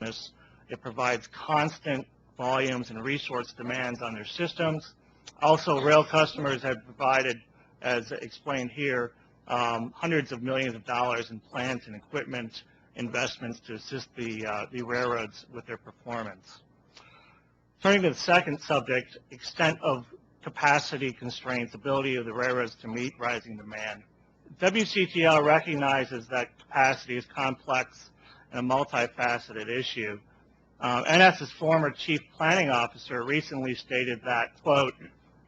business. It provides constant volumes and resource demands on their systems. Also, rail customers have provided, as explained here, hundreds of millions of dollars in plant and equipment investments to assist the railroads with their performance. Turning to the second subject, extent of capacity constraints, ability of the railroads to meet rising demand. WCTL recognizes that capacity is complex and a multifaceted issue. NS's former chief planning officer recently stated that, quote,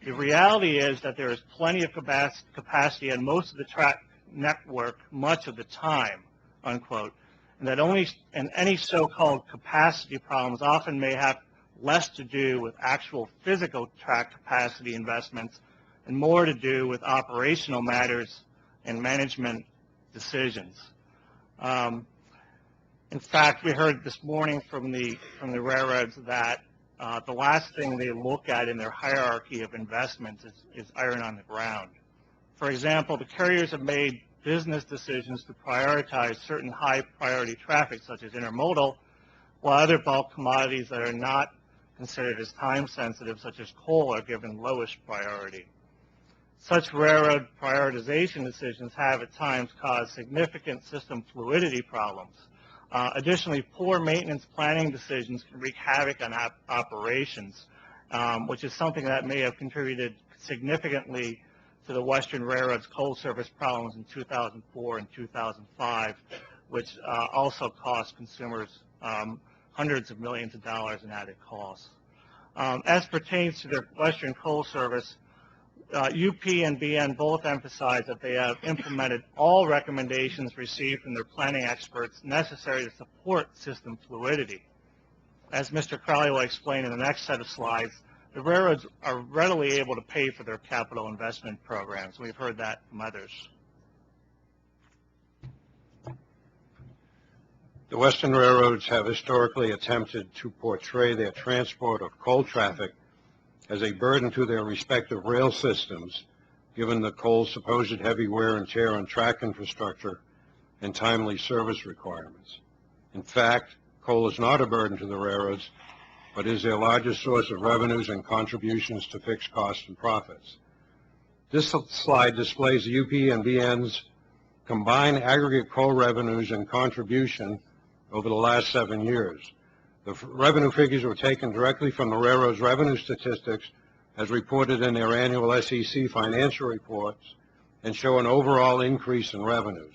the reality is that there is plenty of capacity on most of the track network much of the time, unquote, and that any so-called capacity problems often may have less to do with actual physical track capacity investments and more to do with operational matters and management decisions. In fact, we heard this morning from the railroads that the last thing they look at in their hierarchy of investments is iron on the ground. For example, the carriers have made business decisions to prioritize certain high-priority traffic, such as intermodal, while other bulk commodities that are not considered as time-sensitive, such as coal, are given lowest priority. Such railroad prioritization decisions have at times caused significant system fluidity problems. Additionally, poor maintenance planning decisions can wreak havoc on operations, which is something that may have contributed significantly to the Western Railroad's coal service problems in 2004 and 2005, which also cost consumers hundreds of millions of dollars in added costs. As pertains to their Western coal service, UP and BN both emphasize that they have implemented all recommendations received from their planning experts necessary to support system fluidity. As Mr. Crowley will explain in the next set of slides, the railroads are readily able to pay for their capital investment programs. We've heard that from others. The Western railroads have historically attempted to portray their transport of coal traffic as a burden to their respective rail systems, given the coal's supposed heavy wear and tear on track infrastructure and timely service requirements. In fact, coal is not a burden to the railroads, but is their largest source of revenues and contributions to fixed costs and profits. This slide displays the UP and BN's combined aggregate coal revenues and contribution over the last 7 years. The revenue figures were taken directly from the railroad's revenue statistics as reported in their annual SEC financial reports and show an overall increase in revenues.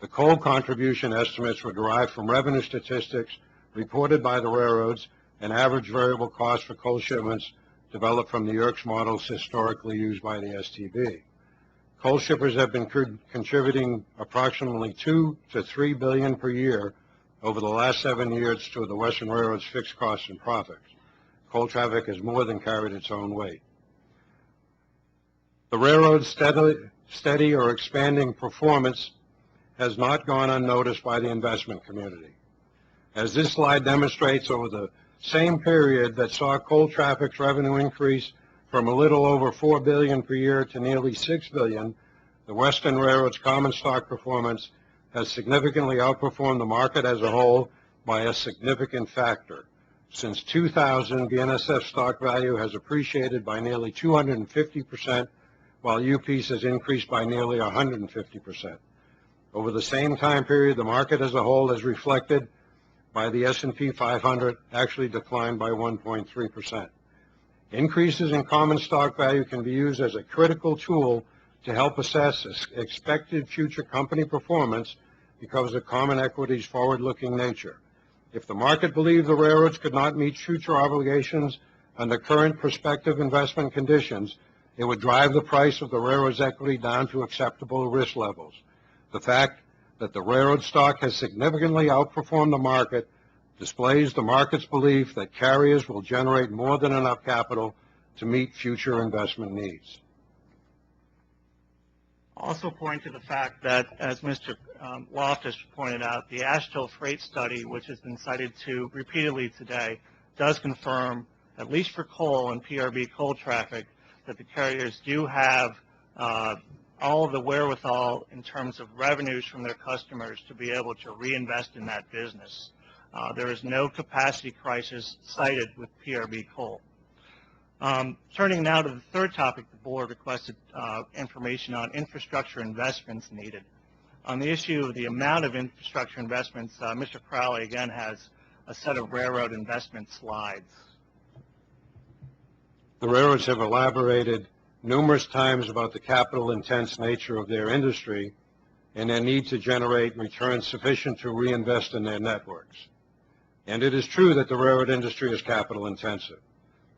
The coal contribution estimates were derived from revenue statistics reported by the railroads and average variable costs for coal shipments developed from the Yerkes models historically used by the STB. Coal shippers have been contributing approximately $2 to $3 billion per year over the last 7 years to the Western Railroad's fixed costs and profits. Coal traffic has more than carried its own weight. The railroad's steady or expanding performance has not gone unnoticed by the investment community. As this slide demonstrates, over the same period that saw coal traffic's revenue increase from a little over $4 billion per year to nearly $6 billion, the Western Railroad's common stock performance has significantly outperformed the market as a whole by a significant factor. Since 2000, BNSF stock value has appreciated by nearly 250%, while UP's has increased by nearly 150%. Over the same time period, the market as a whole, as reflected by the S&P 500, actually declined by 1.3%. Increases in common stock value can be used as a critical tool to help assess expected future company performance because of common equity's forward-looking nature. If the market believed the railroads could not meet future obligations under current prospective investment conditions, it would drive the price of the railroad's equity down to acceptable risk levels. The fact that the railroad stock has significantly outperformed the market displays the market's belief that carriers will generate more than enough capital to meet future investment needs. Also point to the fact that, as Mr. Loftus pointed out, the Asheville Freight Study, which has been cited to repeatedly today, does confirm, at least for coal and PRB coal traffic, that the carriers do have all of the wherewithal in terms of revenues from their customers to be able to reinvest in that business. There is no capacity crisis cited with PRB coal. Turning now to the third topic, the board requested information on infrastructure investments needed. On the issue of the amount of infrastructure investments, Mr. Crowley again has a set of railroad investment slides. The railroads have elaborated numerous times about the capital-intense nature of their industry and their need to generate returns sufficient to reinvest in their networks. And it is true that the railroad industry is capital-intensive.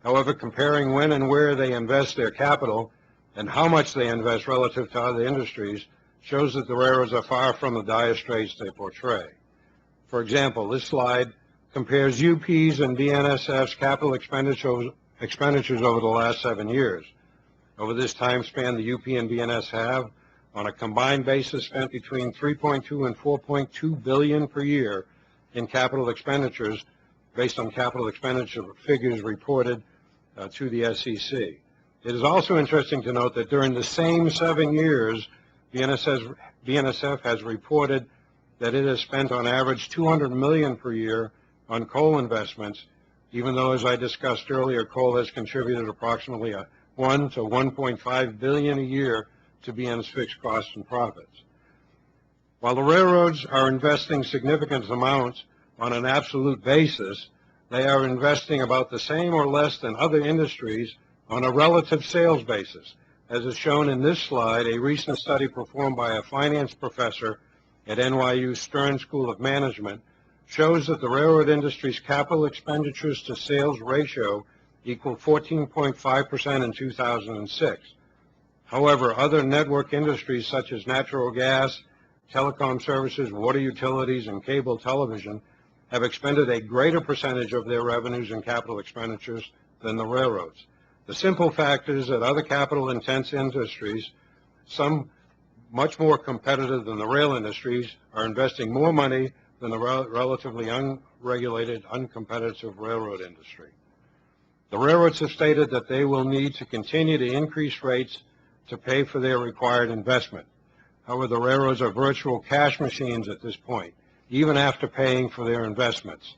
However, comparing when and where they invest their capital and how much they invest relative to other industries shows that the railroads are far from the dire straits they portray. For example, this slide compares UP's and BNSF's capital expenditures over the last 7 years. Over this time span, the UP and BNS have, on a combined basis, spent between $3.2 and $4.2 billion per year in capital expenditures based on capital expenditure figures reported to the SEC. It is also interesting to note that during the same 7 years, BNSF has reported that it has spent on average $200 million per year on coal investments, even though, as I discussed earlier, coal has contributed approximately $1 to $1.5 billion a year to BN's fixed costs and profits. While the railroads are investing significant amounts on an absolute basis, they are investing about the same or less than other industries on a relative sales basis. As is shown in this slide, a recent study performed by a finance professor at NYU Stern School of Management shows that the railroad industry's capital expenditures to sales ratio equaled 14.5% in 2006. However, other network industries such as natural gas, telecom services, water utilities, and cable television have expended a greater percentage of their revenues in capital expenditures than the railroads. The simple fact is that other capital-intense industries, some much more competitive than the rail industries, are investing more money than the relatively unregulated, uncompetitive railroad industry. The railroads have stated that they will need to continue to increase rates to pay for their required investment. However, the railroads are virtual cash machines at this point, even after paying for their investments.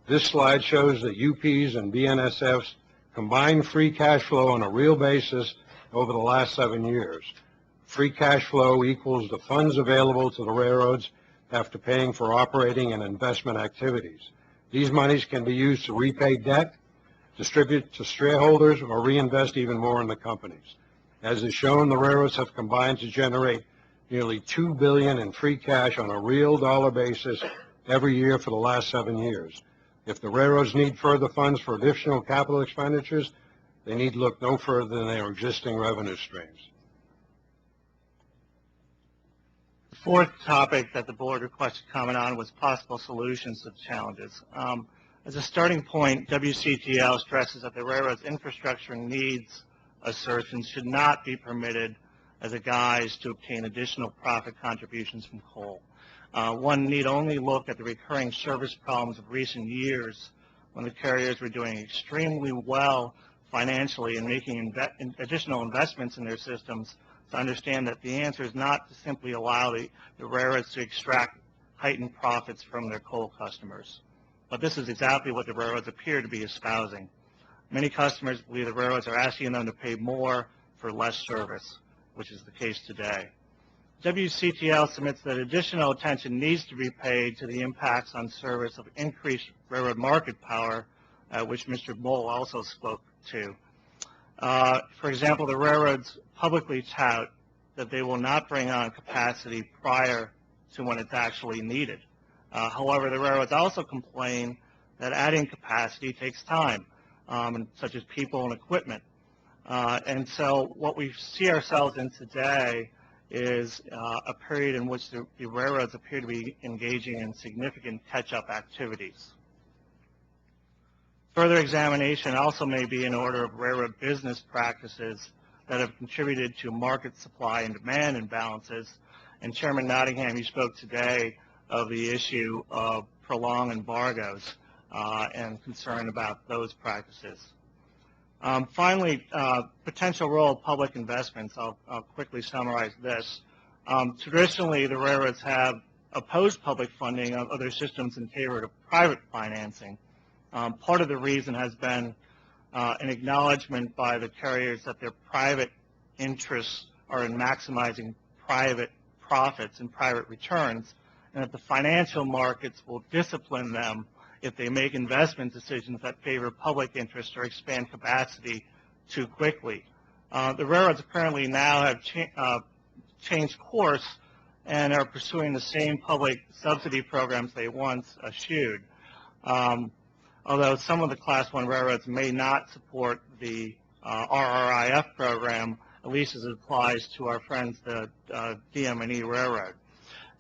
This slide shows that UP's and BNSF's combined free cash flow on a real basis over the last 7 years. Free cash flow equals the funds available to the railroads after paying for operating and investment activities. These monies can be used to repay debt, distribute to shareholders, or reinvest even more in the companies. As is shown, the railroads have combined to generate nearly $2 billion in free cash on a real dollar basis every year for the last 7 years. If the railroads need further funds for additional capital expenditures, they need look no further than their existing revenue streams. The fourth topic that the board requested comment on was possible solutions to the challenges. As a starting point, WCTL stresses that the railroad's infrastructure needs assertions should not be permitted as a guise to obtain additional profit contributions from coal. One need only look at the recurring service problems of recent years when the carriers were doing extremely well financially and making additional investments in their systems to understand that the answer is not to simply allow the railroads to extract heightened profits from their coal customers. But this is exactly what the railroads appear to be espousing. Many customers believe the railroads are asking them to pay more for less service, which is the case today. WCTL submits that additional attention needs to be paid to the impacts on service of increased railroad market power, which Mr. Moll also spoke to. For example, the railroads publicly tout that they will not bring on capacity prior to when it's actually needed. However, the railroads also complain that adding capacity takes time, such as people and equipment. And so what we see ourselves in today is a period in which the railroads appear to be engaging in significant catch-up activities. Further examination also may be in order of railroad business practices that have contributed to market supply and demand imbalances. And Chairman Nottingham, you spoke today of the issue of prolonged embargoes and concern about those practices. Finally, potential role of public investments. I'll quickly summarize this. Traditionally, the railroads have oppose public funding of other systems in favor of private financing. Part of the reason has been an acknowledgement by the carriers that their private interests are in maximizing private profits and private returns, and that the financial markets will discipline them if they make investment decisions that favor public interest or expand capacity too quickly. The railroads apparently now have changed course and are pursuing the same public subsidy programs they once eschewed. Although some of the Class 1 railroads may not support the RRIF program, at least as it applies to our friends, the DM&E Railroad.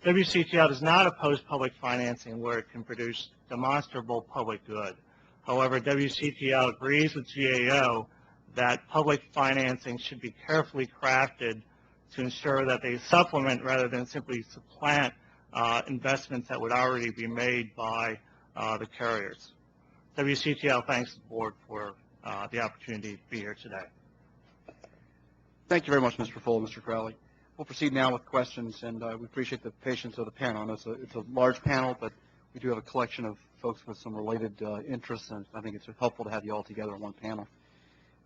WCTL does not oppose public financing where it can produce demonstrable public good. However, WCTL agrees with GAO that public financing should be carefully crafted to ensure that they supplement rather than simply supplant investments that would already be made by the carriers. WCTL thanks the board for the opportunity to be here today. Thank you very much, Mr. Full and Mr. Crowley. We'll proceed now with questions, and we appreciate the patience of the panel. I know it's a large panel, but we do have a collection of folks with some related interests, and I think it's helpful to have you all together on one panel.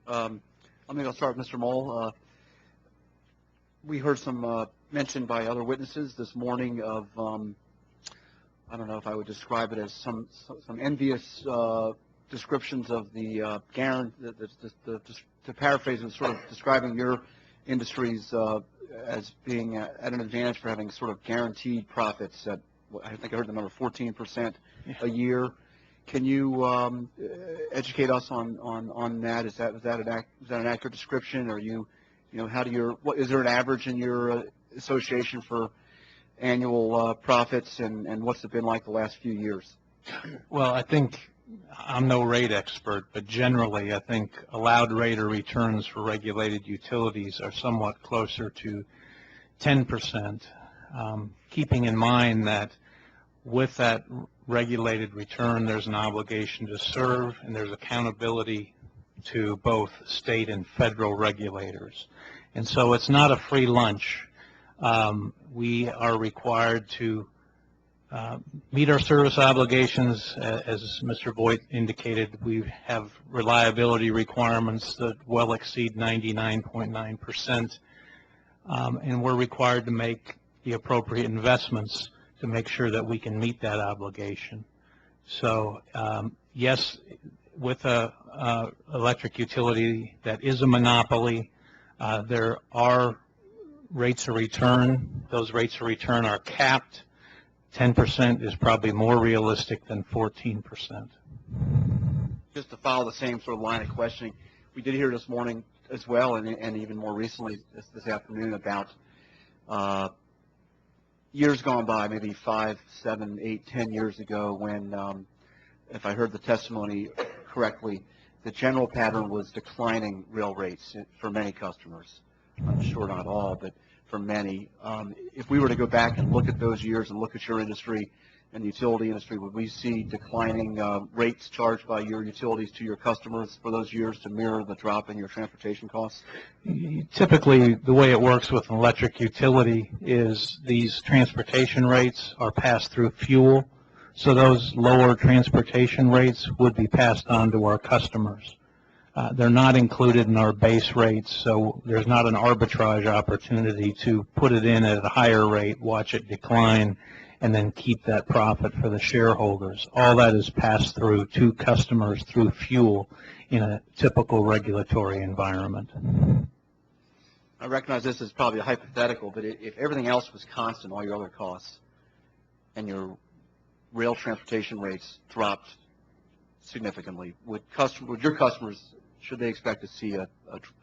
I'll start with Mr. Mole. We heard some mention by other witnesses this morning of, I don't know if I would describe it as some envious descriptions of the to paraphrase it, sort of describing your industries as being at an advantage for having sort of guaranteed profits at, I think I heard the number 14% a year. Can you educate us on that? Is that an accurate description? Or is there an average in your association for annual profits, and what's it been like the last few years? Well, I think I'm no rate expert, but generally I think allowed rate of returns for regulated utilities are somewhat closer to 10%, keeping in mind that with that regulated return there's an obligation to serve and there's accountability to both state and federal regulators. And so it's not a free lunch. We are required to meet our service obligations. As Mr. Voigt indicated, we have reliability requirements that well exceed 99.9%, and we're required to make the appropriate investments to make sure that we can meet that obligation. So yes, with a electric utility that is a monopoly, there are rates of return. Those rates of return are capped. 10% is probably more realistic than 14%. Just to follow the same sort of line of questioning, we did hear this morning as well, and even more recently this afternoon, about years gone by, maybe 5, 7, 8, 10 years ago, when, if I heard the testimony correctly, the general pattern was declining rail rates for many customers. I'm sure not all, but for many. If we were to go back and look at those years and look at your industry and the utility industry, would we see declining rates charged by your utilities to your customers for those years to mirror the drop in your transportation costs? Typically, the way it works with an electric utility is these transportation rates are passed through fuel, so those lower transportation rates would be passed on to our customers. They're not included in our base rates, so there's not an arbitrage opportunity to put it in at a higher rate, watch it decline, and then keep that profit for the shareholders. All that is passed through to customers through fuel in a typical regulatory environment. I recognize this is probably a hypothetical, but if everything else was constant, all your other costs, and your rail transportation rates dropped significantly, would your customers, should they expect to see a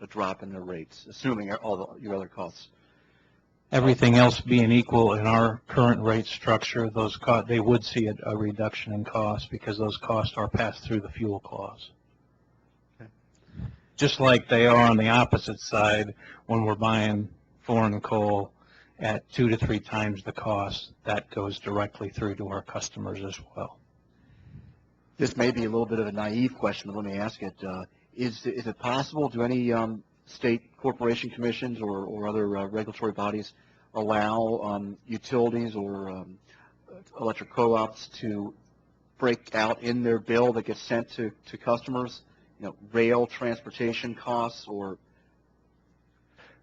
drop in their rates, assuming all your other costs? Everything else being equal in our current rate structure, they would see a reduction in cost because those costs are passed through the fuel clause. Okay. Just like they are on the opposite side when we're buying foreign coal at 2 to 3 times the cost, that goes directly through to our customers as well. This may be a little bit of a naive question, but let me ask it. Is it possible, do any state corporation commissions or other regulatory bodies allow utilities or electric co-ops to break out in their bill that gets sent to customers, rail transportation costs or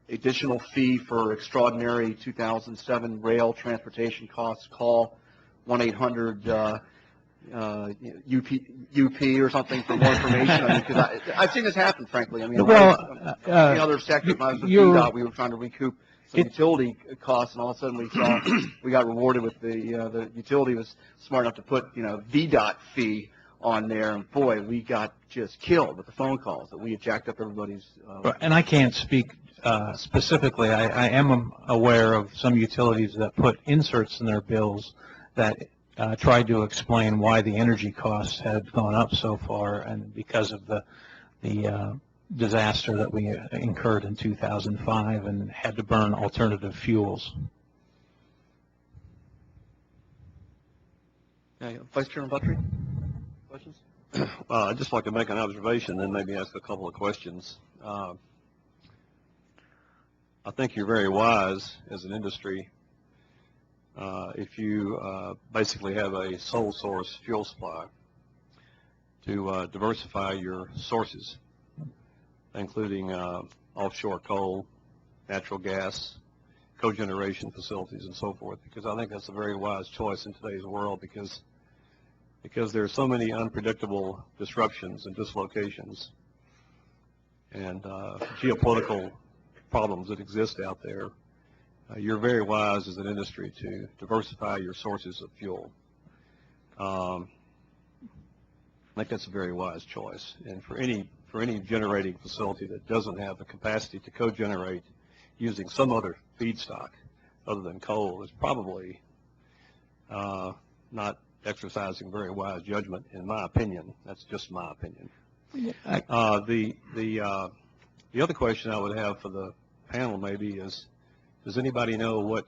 additional fee for extraordinary 2007 rail transportation costs. Call 1-800 UP or something for more information. Because I've seen this happen, frankly. In the other sector, when I was with VDOT, we were trying to recoup some utility costs, and all of a sudden we got rewarded with the utility was smart enough to put VDOT fee on there, and boy, we got just killed with the phone calls that we had jacked up everybody's. And I can't speak specifically. I am aware of some utilities that put inserts in their bills that tried to explain why the energy costs had gone up so far, and because of the disaster that we incurred in 2005 and had to burn alternative fuels. Vice Chairman Buttrey, questions? I'd just like to make an observation and maybe ask a couple of questions. I think you're very wise as an industry if you basically have a sole source fuel supply to diversify your sources, including offshore coal, natural gas, cogeneration facilities, and so forth, because I think that's a very wise choice in today's world, because there are so many unpredictable disruptions and dislocations and geopolitical problems that exist out there. You're very wise as an industry to diversify your sources of fuel. I think that's a very wise choice. And for any generating facility that doesn't have the capacity to co-generate using some other feedstock other than coal is probably not exercising very wise judgment, in my opinion. That's just my opinion. The other question I would have for the panel maybe is, does anybody know what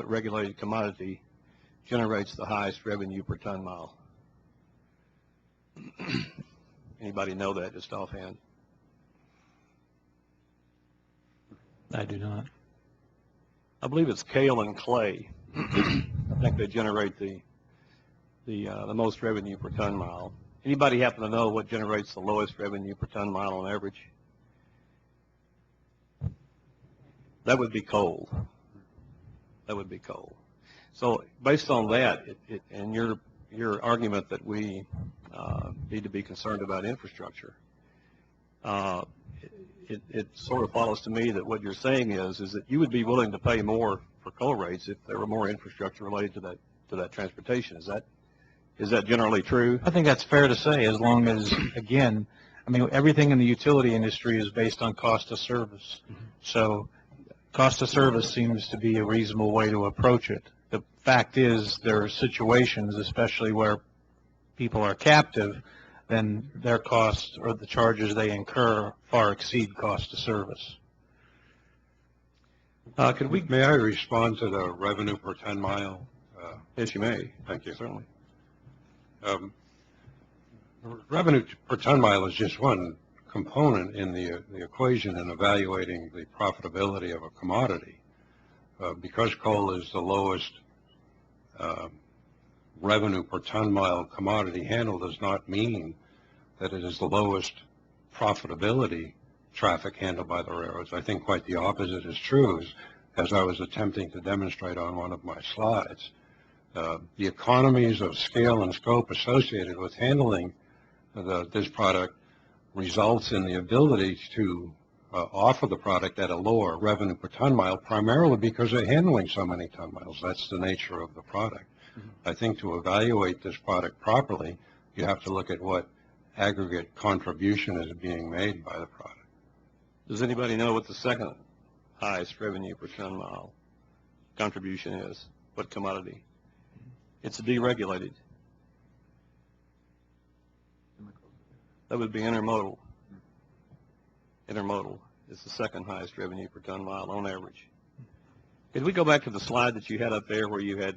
regulated commodity generates the highest revenue per ton mile? Anybody know that just offhand? I do not. I believe it's kale and clay. I think they generate the most revenue per ton mile. Anybody happen to know what generates the lowest revenue per ton mile on average? That would be coal. That would be coal. So based on that, and your argument that we need to be concerned about infrastructure, it sort of follows to me that what you're saying is that you would be willing to pay more for coal rates if there were more infrastructure related to that transportation. Is that generally true? I think that's fair to say, as long as, again, everything in the utility industry is based on cost of service. So cost of service seems to be a reasonable way to approach it. The fact is there are situations, especially where people are captive, then their costs or the charges they incur far exceed cost of service. May I respond to the revenue per ton mile? Yes, you may. Thank you. Certainly. Revenue per ton mile is just one component in the equation in evaluating the profitability of a commodity. Because coal is the lowest revenue per ton mile commodity handled does not mean that it is the lowest profitability traffic handled by the railroads. I think quite the opposite is true, as I was attempting to demonstrate on one of my slides. The economies of scale and scope associated with handling this product results in the ability to offer the product at a lower revenue per ton mile, primarily because they're handling so many ton miles. That's the nature of the product. I think to evaluate this product properly, you have to look at what aggregate contribution is being made by the product. Does anybody know what the second highest revenue per ton mile contribution is? What commodity? It's deregulated. That would be intermodal. Intermodal is the second highest revenue per ton mile on average. Could we go back to the slide that you had up there where you had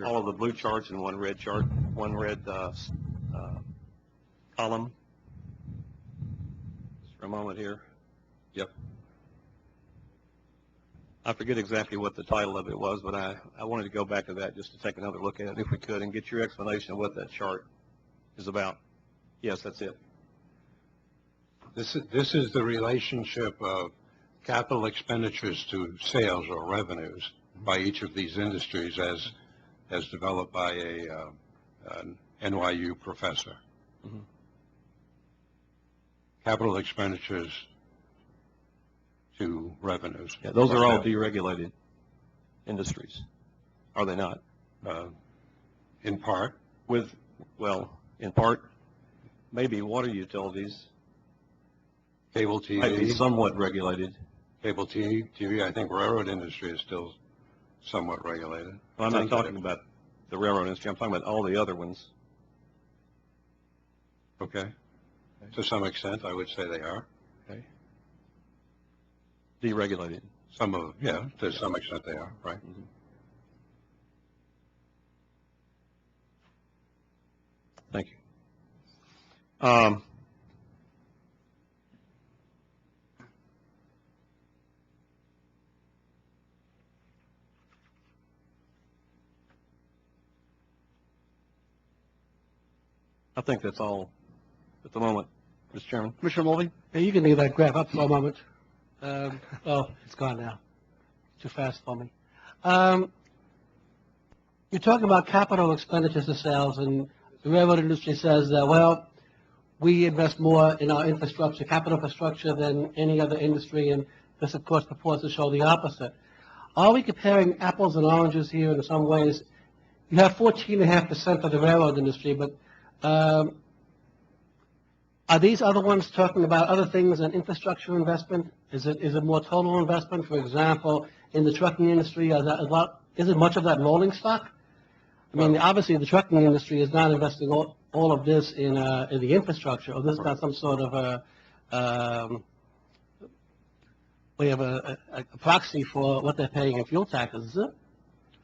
all of the blue charts and one red chart, one red column? Just for a moment here. Yep. I forget exactly what the title of it was, but I wanted to go back to that just to take another look at it if we could and get your explanation of what that chart is about. Yes, that's it. This is the relationship of capital expenditures to sales or revenues by each of these industries as developed by an NYU professor. Mhm. Capital expenditures to revenues. Yeah, those are all deregulated industries, are they not? In part. In part, maybe water utilities Cable might be TV. somewhat regulated. Cable TV, I think railroad industry is still somewhat regulated. Well, I'm not talking about the railroad industry. I'm talking about all the other ones. Okay. To some extent, I would say they are. Okay. Deregulated. Some of, yeah, to some extent they are, right? Mm-hmm. Thank you. I think that's all at the moment, Mr. Chairman. Commissioner Mulvey? Yeah, you can leave that graph up for a moment. Oh, it's gone now. Too fast for me. You're talking about capital expenditures to sales, and the railroad industry says that, well, we invest more in our infrastructure, capital infrastructure, than any other industry, and this, of course, purports to show the opposite. Are we comparing apples and oranges here in some ways? You have 14.5% of the railroad industry, but are these other ones talking about other things than infrastructure investment? Is it more total investment? For example, in the trucking industry, is it much of that rolling stock? I mean, obviously, the trucking industry is not investing all of this in the infrastructure, or this is not some sort of way of a proxy for what they're paying in fuel taxes, is it?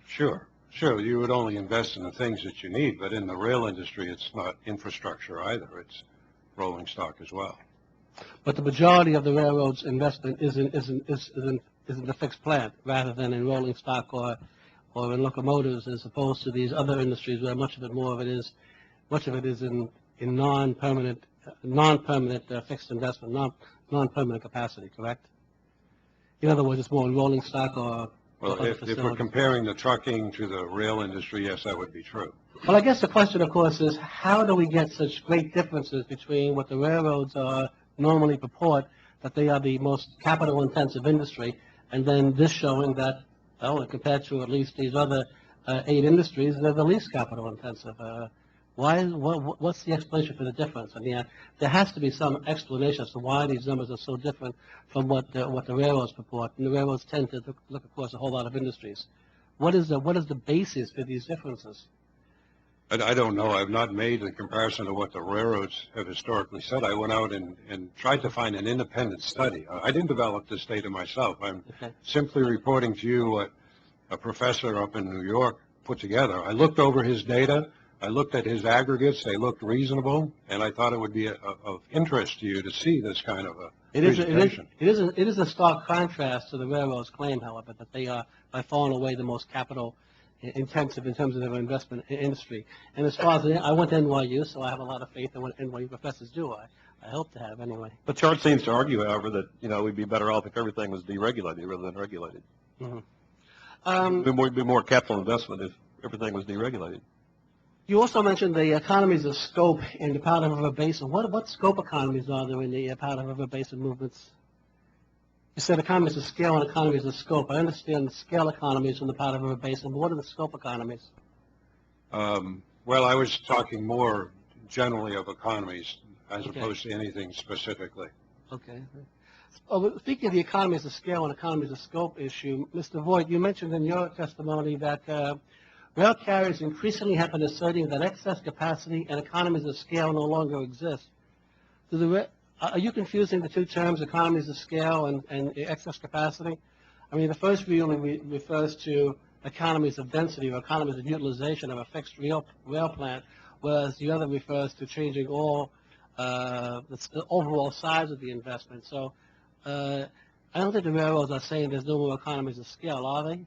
Sure. You would only invest in the things that you need, but in the rail industry, it's not infrastructure either. It's rolling stock as well. But the majority of the railroad's investment is in the fixed plant rather than in rolling stock or in locomotives, as opposed to these other industries where much of it is in non-permanent fixed investment, non-permanent capacity. Correct? In other words, it's more in rolling stock or. Well, if we're comparing the trucking to the rail industry, yes, that would be true. Well, I guess the question, of course, is how do we get such great differences between what the railroads normally purport, that they are the most capital-intensive industry, and then this showing that, well, compared to at least these other 8 industries, they're the least capital-intensive. What's the explanation for the difference? I mean, there has to be some explanation as to why these numbers are so different from what the railroads purport. And the railroads tend to look across a whole lot of industries. What is the basis for these differences? I don't know. I've not made a comparison to what the railroads have historically said. I went out and tried to find an independent study. I didn't develop this data myself. I'm simply reporting to you what a professor up in New York put together. I looked over his data. I looked at his aggregates. They looked reasonable, and I thought it would be of interest to you to see this kind of a presentation. It is a stark contrast to the railroad's claim, however, that they are by far and away the most capital intensive in terms of their investment industry. And as far as I went to NYU, so I have a lot of faith in what NYU professors do. I hope to have anyway. The chart seems to argue, however, that we'd be better off if everything was deregulated rather than regulated. Mm-hmm. It'd be more capital investment if everything was deregulated. You also mentioned the economies of scope in the Powder River Basin. What scope economies are there in the Powder River Basin movements? You said economies of scale and economies of scope. I understand the scale economies in the Powder River Basin, but what are the scope economies? Well, I was talking more generally of economies as opposed to anything specifically. Okay. Speaking of the economies of scale and economies of scope issue, Mr. Voigt, you mentioned in your testimony that rail carriers increasingly have been asserting that excess capacity and economies of scale no longer exist. Are you confusing the two terms, economies of scale and excess capacity? I mean, the first really refers to economies of density or economies of utilization of a fixed rail plant, whereas the other refers to changing all the overall size of the investment. So I don't think the railroads are saying there's no more economies of scale, are they?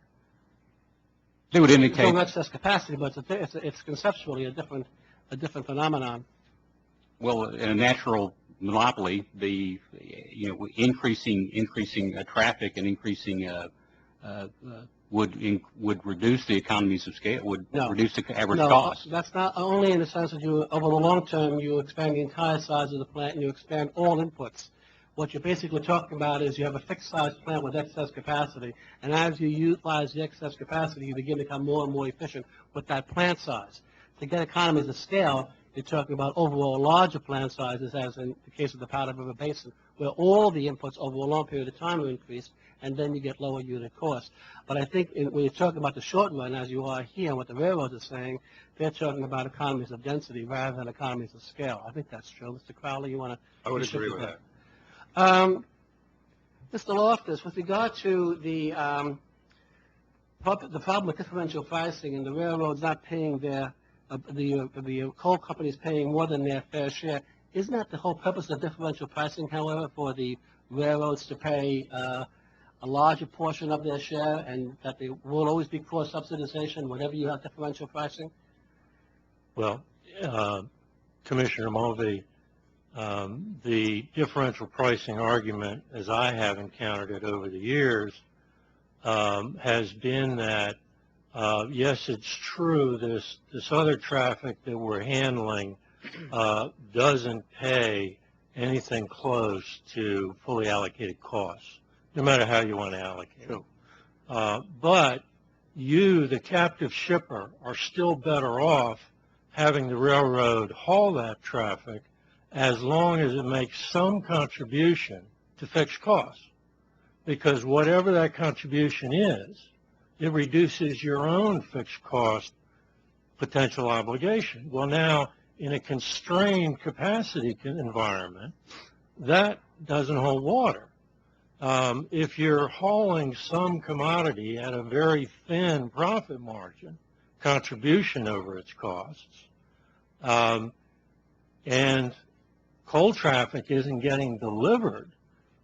They would There's indicate, no excess capacity, but it's conceptually a different phenomenon. well, in a natural monopoly, increasing traffic and increasing would reduce the economies of scale, would No. reduce the average No, cost. that's not only in the sense that you, over the long term, you expand the entire size of the plant and you expand all inputs. What you're basically talking about is you have a fixed size plant with excess capacity, and as you utilize the excess capacity, you begin to become more and more efficient with that plant size. To get economies of scale, you're talking about overall larger plant sizes, as in the case of the Powder River Basin, where all the inputs over a long period of time are increased, and then you get lower unit costs. But I think when you're talking about the short run, as you are here, what the railroads are saying, they're talking about economies of density rather than economies of scale. I think that's true. Mr. Crowley, you want to? I would agree with that. Mr. Loftus, with regard to the problem with differential pricing and the railroads not paying the coal companies paying more than their fair share, isn't that the whole purpose of differential pricing, however, for the railroads to pay a larger portion of their share, and that there will always be cross-subsidization whenever you have differential pricing? Well, Commissioner Mulvey, the differential pricing argument, as I have encountered it over the years, has been that, yes, it's true, this other traffic that we're handling doesn't pay anything close to fully allocated costs, no matter how you want to allocate it. But you, the captive shipper, are still better off having the railroad haul that traffic as long as it makes some contribution to fixed costs. Because whatever that contribution is, it reduces your own fixed cost potential obligation. Well, now, in a constrained capacity environment, that doesn't hold water. If you're hauling some commodity at a very thin profit margin, contribution over its costs, and coal traffic isn't getting delivered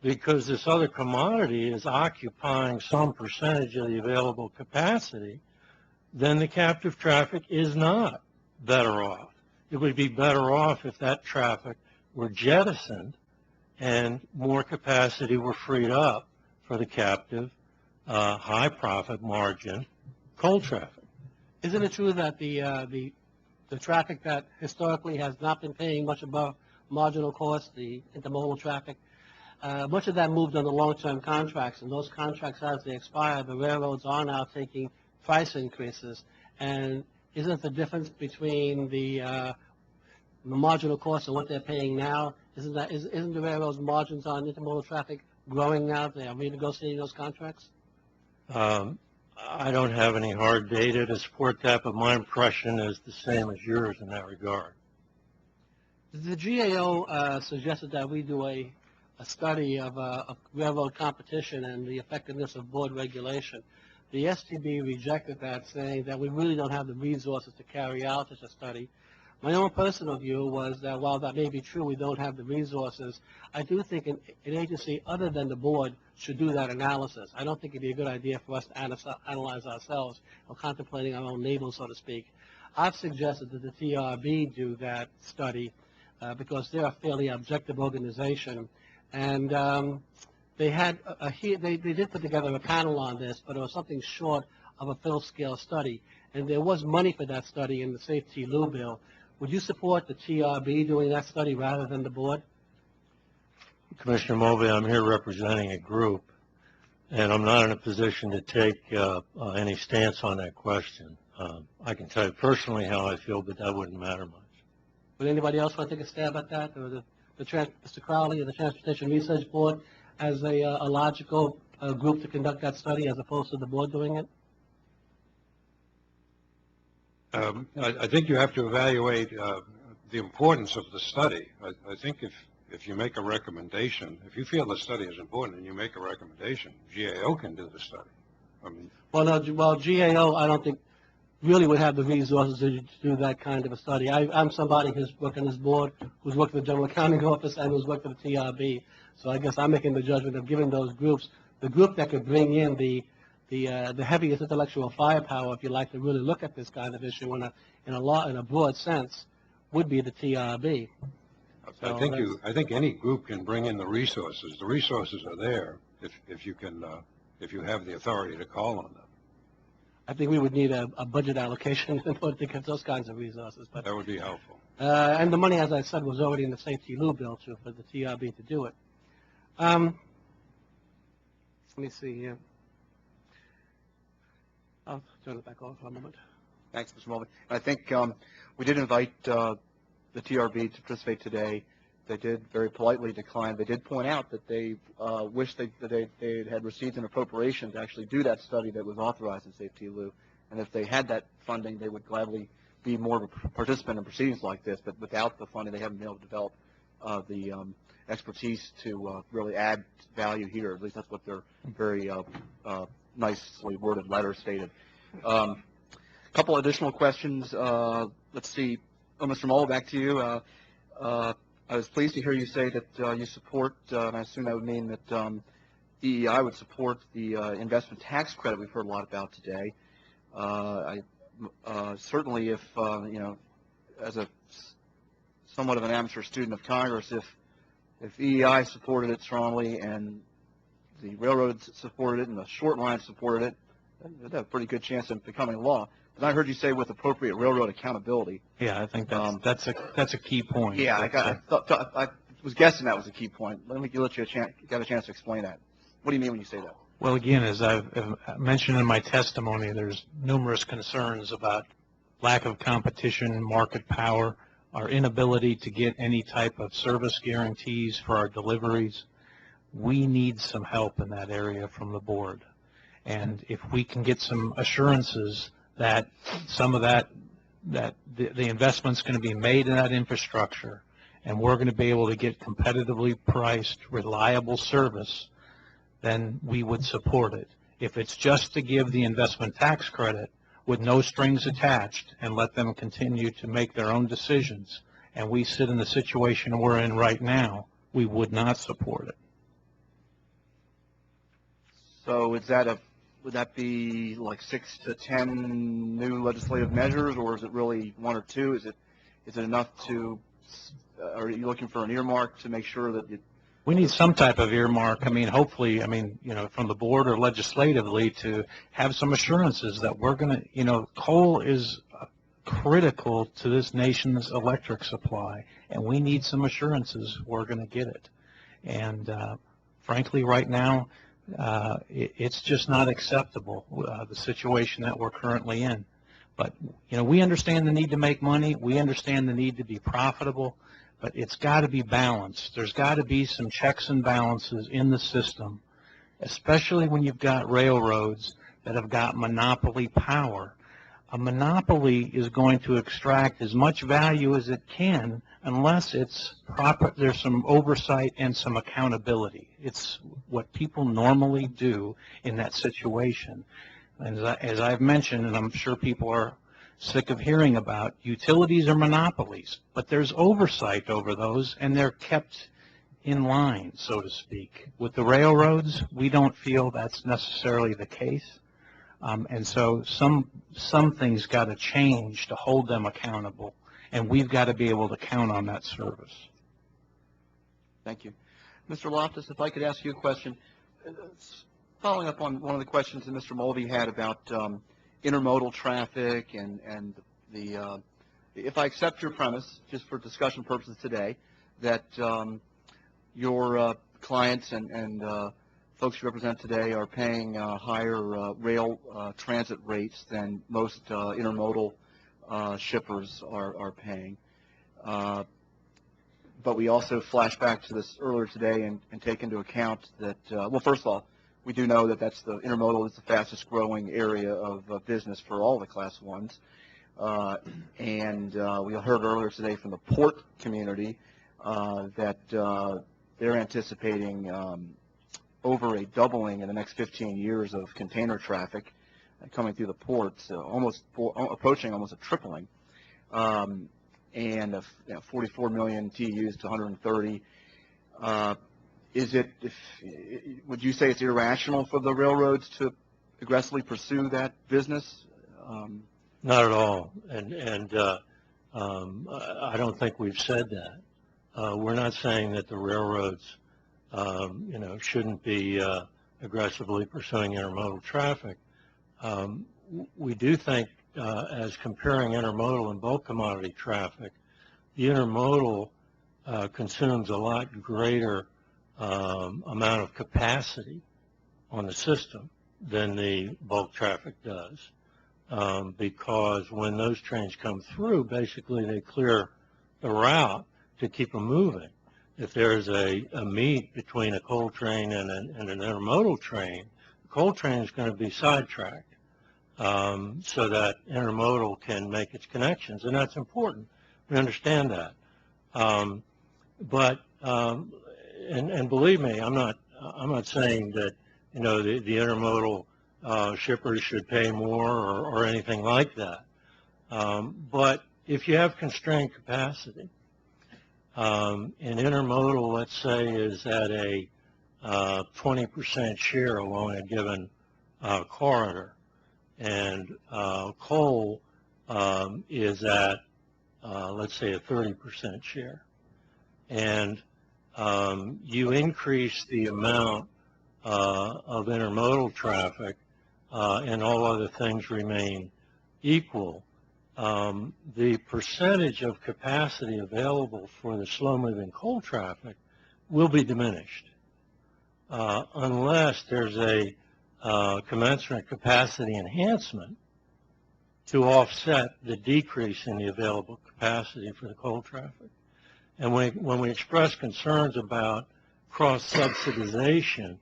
because this other commodity is occupying some percentage of the available capacity, then the captive traffic is not better off. It would be better off if that traffic were jettisoned and more capacity were freed up for the captive, high profit margin coal traffic. Isn't it true that the traffic that historically has not been paying much above marginal cost, the intermodal traffic, much of that moved under long-term contracts, and those contracts, as they expire, the railroads are now taking price increases. And isn't the difference between the marginal cost and what they're paying now, isn't the railroad's margins on intermodal traffic growing now? They are renegotiating those contracts? I don't have any hard data to support that, but my impression is the same as yours in that regard. The GAO suggested that we do a study of railroad competition and the effectiveness of board regulation. The STB rejected that, saying that we really don't have the resources to carry out such a study. My own personal view was that while that may be true, we don't have the resources, I do think an agency other than the board should do that analysis. I don't think it'd be a good idea for us to analyze ourselves or contemplating our own navel, so to speak. I've suggested that the TRB do that study because they're a fairly objective organization. And they did put together a panel on this, but it was something short of a full-scale study. And there was money for that study in the Safety Lou bill. Would you support the TRB doing that study rather than the board? Commissioner Mulvey, I'm here representing a group, and I'm not in a position to take any stance on that question. I can tell you personally how I feel, but that wouldn't matter much. Would anybody else want to take a stab at that, or Mr. Crowley or the Transportation Research Board as a logical group to conduct that study as opposed to the board doing it? I think you have to evaluate the importance of the study. I think if you make a recommendation, if you feel the study is important and you make a recommendation, GAO can do the study. I mean, Well, GAO, I don't think really would have the resources to do that kind of a study. I'm somebody who's worked on this board, who's worked for the General Accounting Office, and who's worked for the TRB. So I guess I'm making the judgment of giving those groups, the group that could bring in the heaviest intellectual firepower, if you like, to really look at this kind of issue in a broad sense, would be the TRB. So I think any group can bring in the resources. The resources are there if you can, if you have the authority to call on them. I think we would need a budget allocation in order to get those kinds of resources. But That would be helpful. and the money, as I said, was already in the Safety Lou bill too for the TRB to do it. Let me see here. I'll turn it back off for a moment. Thanks, Mr. Mulvey. I think we did invite the TRB to participate today. They did very politely decline. They did point out that they wish that they had received an appropriation to actually do that study that was authorized in Safety Lou. And if they had that funding, they would gladly be more of a participant in proceedings like this. But without the funding, they haven't been able to develop the expertise to really add value here. At least that's what their very nicely worded letter stated. A couple additional questions. Let's see. Oh, Mr. Mull, back to you. I was pleased to hear you say that you support, and I assume that would mean that EEI would support the investment tax credit we've heard a lot about today. Certainly, if you know, as a somewhat of an amateur student of Congress, if EEI supported it strongly and the railroads supported it and the short line supported it, they'd have a pretty good chance of becoming law. But I heard you say with appropriate railroad accountability. Yeah, I think that's a key point. Yeah, I was guessing that was a key point. Let you get a chance to explain that. What do you mean when you say that? Well, again, as I've mentioned in my testimony, there's numerous concerns about lack of competition, market power, our inability to get any type of service guarantees for our deliveries. We need some help in that area from the board. And if we can get some assurances that some of that the investment's going to be made in that infrastructure, and we're going to be able to get competitively priced, reliable service, then we would support it. If it's just to give the investment tax credit with no strings attached and let them continue to make their own decisions, and we sit in the situation we're in right now, we would not support it. So would that be like 6 to 10 new legislative measures, or is it really 1 or 2? Is it enough to? Are you looking for an earmark to make sure that we need some type of earmark? I mean, hopefully, I mean, you know, from the board or legislatively to have some assurances that we're going to, you know, coal is critical to this nation's electric supply, and we need some assurances we're going to get it. And frankly, right now, it's just not acceptable, the situation that we're currently in. But, you know, we understand the need to make money. We understand the need to be profitable. But it's got to be balanced. There's got to be some checks and balances in the system, especially when you've got railroads that have got monopoly power. A monopoly is going to extract as much value as it can unless it's proper. There's some oversight and some accountability. It's what people normally do in that situation. And as I've mentioned, and I'm sure people are sick of hearing about, utilities are monopolies, but there's oversight over those, and they're kept in line, so to speak. With the railroads, we don't feel that's necessarily the case. And so some things got to change to hold them accountable, and we've got to be able to count on that service. Thank you. Mr. Loftus, if I could ask you a question. Following up on one of the questions that Mr. Mulvey had about intermodal traffic and if I accept your premise, just for discussion purposes today, that your clients and folks you represent today are paying higher rail transit rates than most intermodal shippers are paying. But we also flash back to this earlier today and take into account that, well, first of all, we do know that intermodal is the fastest growing area of business for all the Class 1s. And we heard earlier today from the port community that they're anticipating over a doubling in the next 15 years of container traffic. coming through the ports, approaching almost a tripling, and 44 million TEUs to 130. Would you say it's irrational for the railroads to aggressively pursue that business? Not at all, and I don't think we've said that. We're not saying that the railroads, shouldn't be aggressively pursuing intermodal traffic. We do think, as comparing intermodal and bulk commodity traffic, the intermodal consumes a lot greater amount of capacity on the system than the bulk traffic does, because when those trains come through, basically they clear the route to keep them moving. If there's a meet between a coal train and an intermodal train, the coal train is going to be sidetracked so that intermodal can make its connections, and that's important. We understand that. And believe me, I'm not saying that the intermodal shippers should pay more or anything like that. But if you have constrained capacity, and intermodal, let's say, is at a 20% share along a given corridor, and coal is at, let's say, a 30% share, and you increase the amount of intermodal traffic and all other things remain equal, the percentage of capacity available for the slow-moving coal traffic will be diminished unless there's a commensurate capacity enhancement to offset the decrease in the available capacity for the coal traffic. And when we express concerns about cross-subsidization,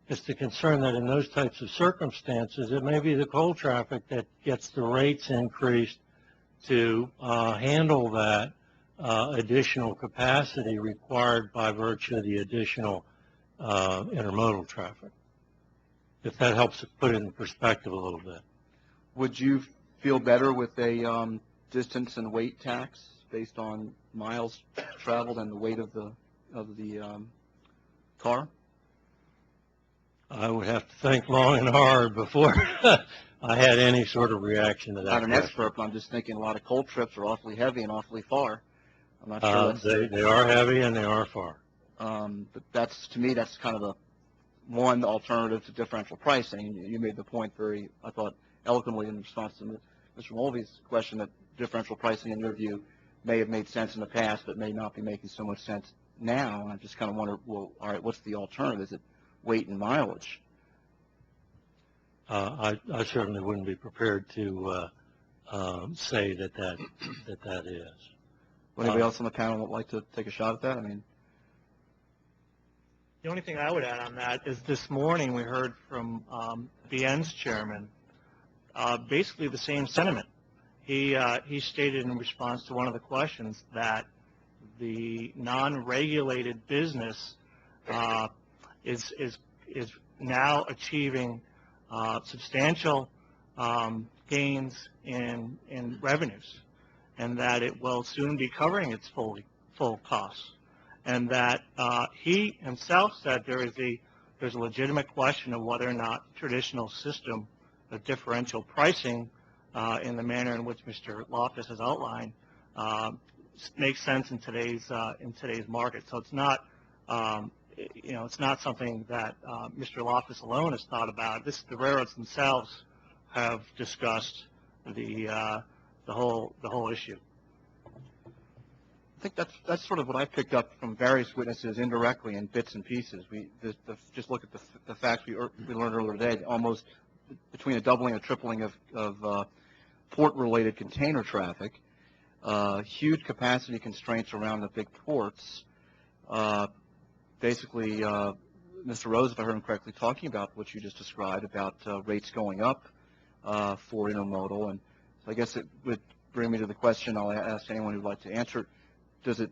it's the concern that in those types of circumstances, it may be the coal traffic that gets the rates increased to handle that additional capacity required by virtue of the additional intermodal traffic, if that helps put it in perspective a little bit. Would you feel better with a distance and weight tax based on miles traveled and the weight of the car? I would have to think long and hard before I had any sort of reaction to that. Not an expert, but I'm just thinking a lot of coal trips are awfully heavy and awfully far. I'm not sure they are heavy and they are far. But that's, to me, that's kind of the one alternative to differential pricing. You made the point very, I thought, eloquently in response to Mr. Mulvey's question that differential pricing, in your view, may have made sense in the past, but may not be making so much sense now. And I just kind of wonder, well, all right, what's the alternative? Is it weight and mileage? I certainly wouldn't be prepared to say that is. Would anybody else on the panel would like to take a shot at that? I mean, the only thing I would add on that is this morning we heard from BN's chairman basically the same sentiment. He stated in response to one of the questions that the non-regulated business is now achieving substantial gains in revenues, and that it will soon be covering its full costs, and that he himself said there's a legitimate question of whether or not the traditional system of differential pricing in the manner in which Mr. Loftus has outlined makes sense in today's market. So it's not it's not something that Mr. Loftus alone has thought about. The railroads themselves have discussed the whole issue. I think that's sort of what I picked up from various witnesses indirectly in bits and pieces. Just look at the facts we learned earlier today. Almost between a doubling and tripling of port-related container traffic, huge capacity constraints around the big ports. Basically, Mr. Rose, if I heard him correctly, talking about what you just described about rates going up for intermodal. And so I guess it would bring me to the question I'll ask anyone who'd like to answer. Does it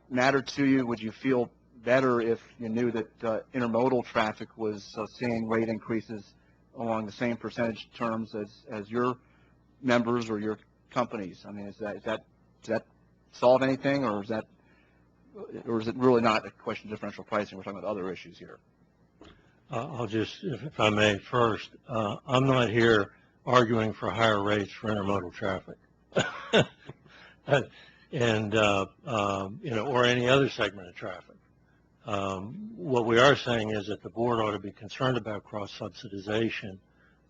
matter to you? Would you feel better if you knew that intermodal traffic was seeing rate increases along the same percentage terms as your members or your companies? I mean, does that solve anything, or is it really not a question of differential pricing? We're talking about other issues here. I'll just, if I may, first, I'm not here arguing for higher rates for intermodal traffic. And, or any other segment of traffic. What we are saying is that the board ought to be concerned about cross-subsidization,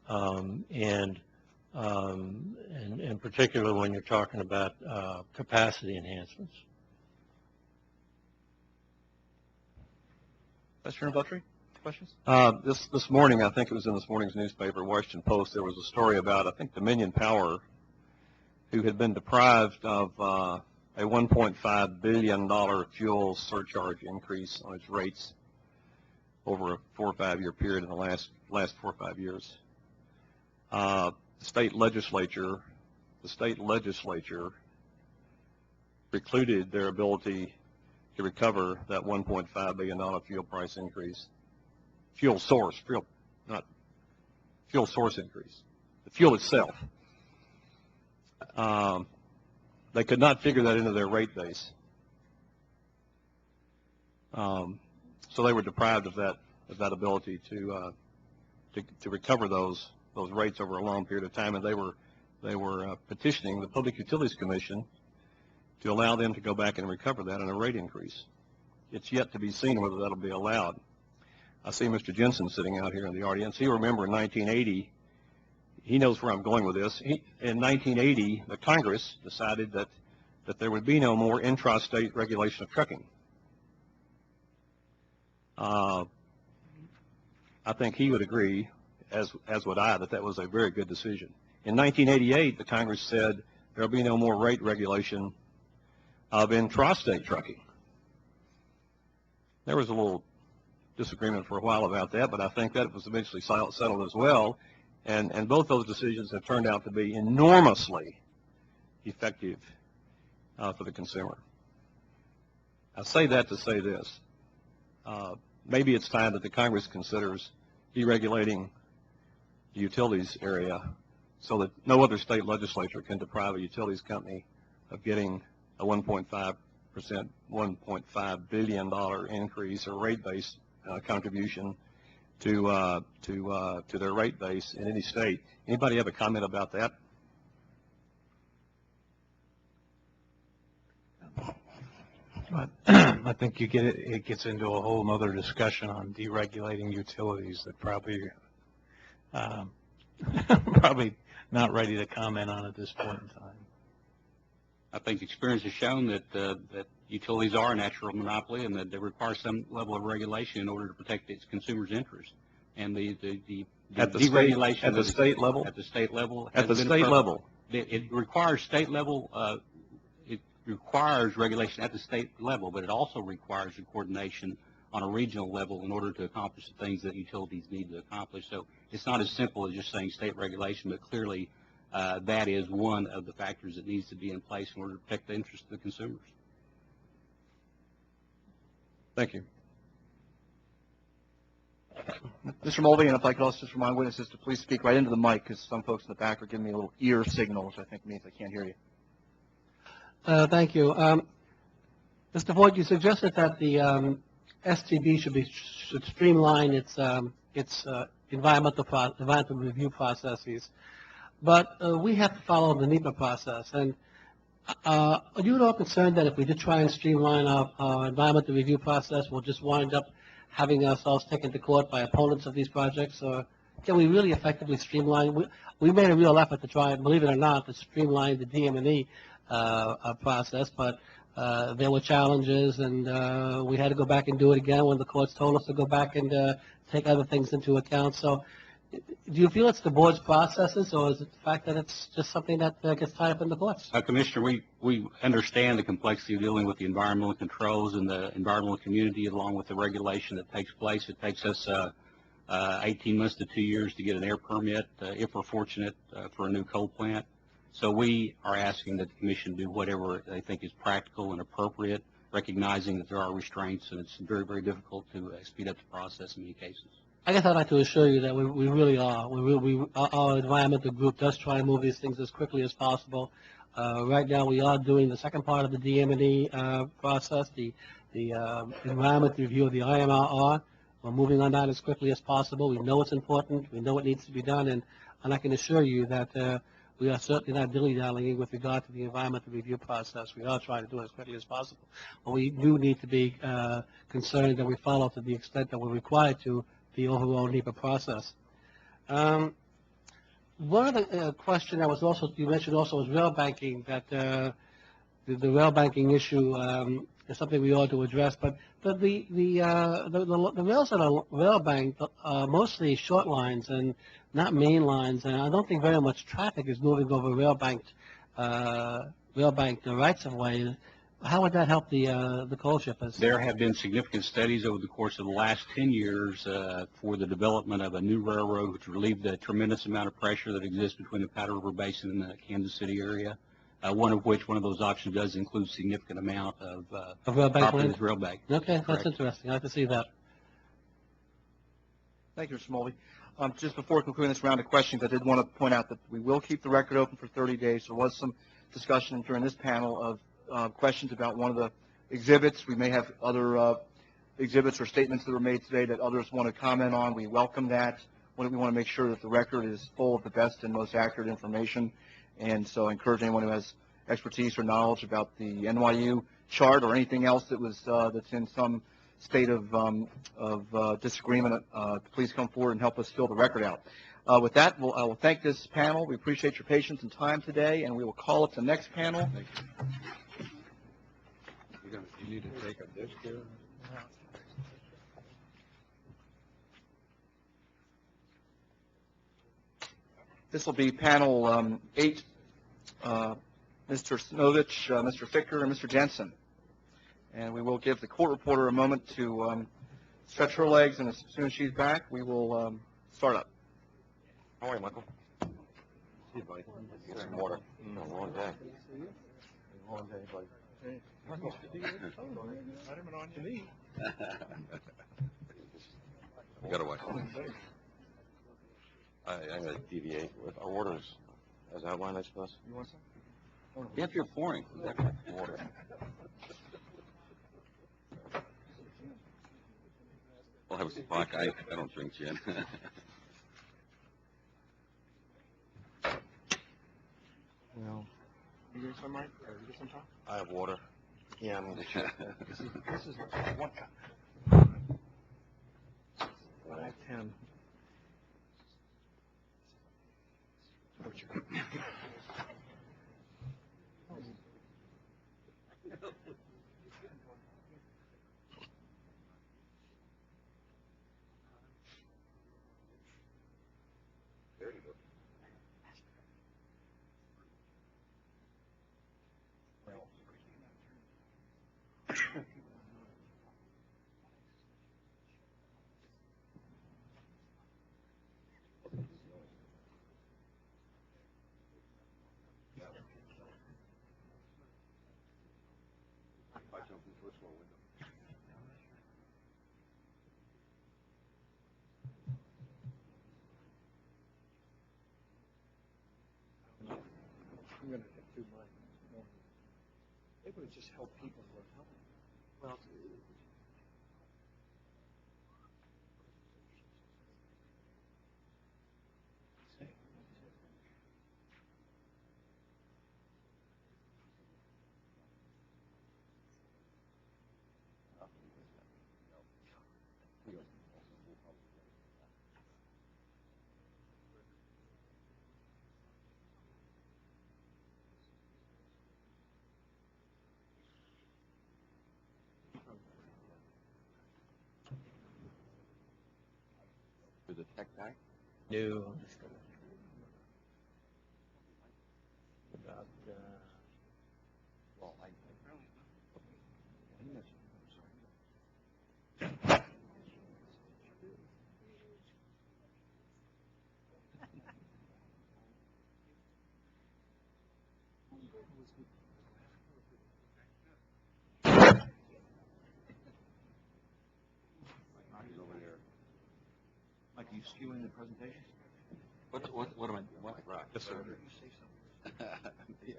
and in particular when you're talking about capacity enhancements. Vice Chairman Buttrey, questions? This morning, I think it was in this morning's newspaper, Washington Post, there was a story about, I think, Dominion Power, who had been deprived of a $1.5 billion fuel surcharge increase on its rates over a 4 or 5 year period in the last 4 or 5 years. The state legislature precluded their ability to recover that $1.5 billion fuel price increase. Fuel source increase. The fuel itself. They could not figure that into their rate base. So they were deprived of that ability to recover those rates over a long period of time, and they were petitioning the Public Utilities Commission to allow them to go back and recover that in a rate increase. It's yet to be seen whether that'll be allowed. I see Mr. Jensen sitting out here in the audience. He'll remember in 1980, he knows where I'm going with this. In 1980, the Congress decided that there would be no more intrastate regulation of trucking. I think he would agree, as would I, that was a very good decision. In 1988, the Congress said there will be no more rate regulation of intrastate trucking. There was a little disagreement for a while about that, but I think that was eventually settled as well. And both those decisions have turned out to be enormously effective for the consumer. I say that to say this. Maybe it's time that the Congress considers deregulating the utilities area so that no other state legislature can deprive a utilities company of getting a 1.5 billion increase or rate base contribution to their rate base in any state. Anybody have a comment about that? I think it gets into a whole other discussion on deregulating utilities that probably not ready to comment on at this point in time. I think experience has shown that utilities are a natural monopoly and that they require some level of regulation in order to protect its consumers' interests. And the deregulation at the state level? At the state level. At the state level. It requires state level, it requires regulation at the state level, but it also requires a coordination on a regional level in order to accomplish the things that utilities need to accomplish. So it's not as simple as just saying state regulation, but clearly that is one of the factors that needs to be in place in order to protect the interests of the consumers. Thank you. Mr. Mulvey, and if I could also just remind witnesses to please speak right into the mic, because some folks in the back are giving me a little ear signal, which I think means I can't hear you. Thank you. Mr. Ford, you suggested that the STB should streamline its environmental review processes, but we have to follow the NEPA process. And are you at all concerned that if we did try and streamline our environmental review process, we'll just wind up having ourselves taken to court by opponents of these projects? Or can we really effectively streamline? We made a real effort to try, believe it or not, to streamline the DM&E process, but there were challenges, and we had to go back and do it again when the courts told us to go back and take other things into account. So do you feel it's the board's processes, or is it the fact that it's just something that gets tied up in the courts? Commissioner, we understand the complexity of dealing with the environmental controls and the environmental community along with the regulation that takes place. It takes us 18 months to 2 years to get an air permit, if we're fortunate, for a new coal plant. So we are asking that the Commission do whatever they think is practical and appropriate, recognizing that there are restraints and it's very, very difficult to speed up the process in many cases. I guess I'd like to assure you that we really are. Our environmental group does try and move these things as quickly as possible. Right now, we are doing the second part of the DM&E process, the environment review of the IMRR. We're moving on that as quickly as possible. We know it's important. We know it needs to be done, and I can assure you that we are certainly not dilly-dallying with regard to the environmental review process. We are trying to do it as quickly as possible. But we do need to be concerned that we follow to the extent that we're required to the overall NEPA process. One of the question that was also, you mentioned also was rail banking, that the rail banking issue is something we ought to address, but the rails that are rail banked are mostly short lines and not main lines, and I don't think very much traffic is moving over rail banked rights of way. How would that help the coal shippers? There have been significant studies over the course of the last 10 years for the development of a new railroad, which relieved the tremendous amount of pressure that exists between the Powder River Basin and the Kansas City area. One of those options does include significant amount of rail bank property land? that's rail bank. Okay, Correct. that's interesting. I like to see that. Thank you, Mr. Mulvey. Just before concluding this round of questions, I did want to point out that we will keep the record open for 30 days. There was some discussion during this panel of questions about one of the exhibits. We may have other exhibits or statements that were made today that others want to comment on. We welcome that. We want to make sure that the record is full of the best and most accurate information, and so I encourage anyone who has expertise or knowledge about the NYU chart or anything else that was that's in some state of disagreement, please come forward and help us fill the record out. With that, I will thank this panel. We appreciate your patience and time today, and we will call up the next panel. You need to take a disc here? This will be panel 8, Mr. Snovich, Mr. Ficker, and Mr. Jensen. And we will give the court reporter a moment to stretch her legs, and as soon as she's back, we will start up. How are you, Michael? Hey, buddy. Get some water. Long day. Long day, buddy. I got away. I'm going to deviate with our orders as outlined, I suppose. You want some? If you're pouring, Water. Well, I was vodka. I don't drink gin. Well, you get some, Mike? Or you get some, Tom? I have water. Yeah, I'm This is one cup. 510. I'm going to do mine. It would just help people who are helping. Well, the tech guy? No, I'm just gonna. About, Well, I he's over there. skewing the presentation? What am I, what? Right. Yes, sir. You say something. Yeah.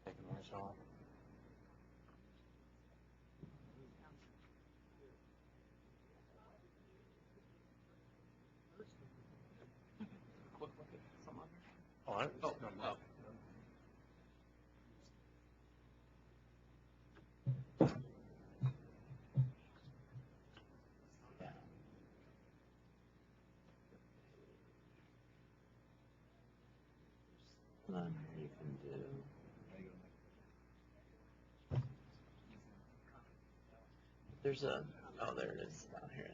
Taking ours off. You can do. There's a, oh, there it is down here.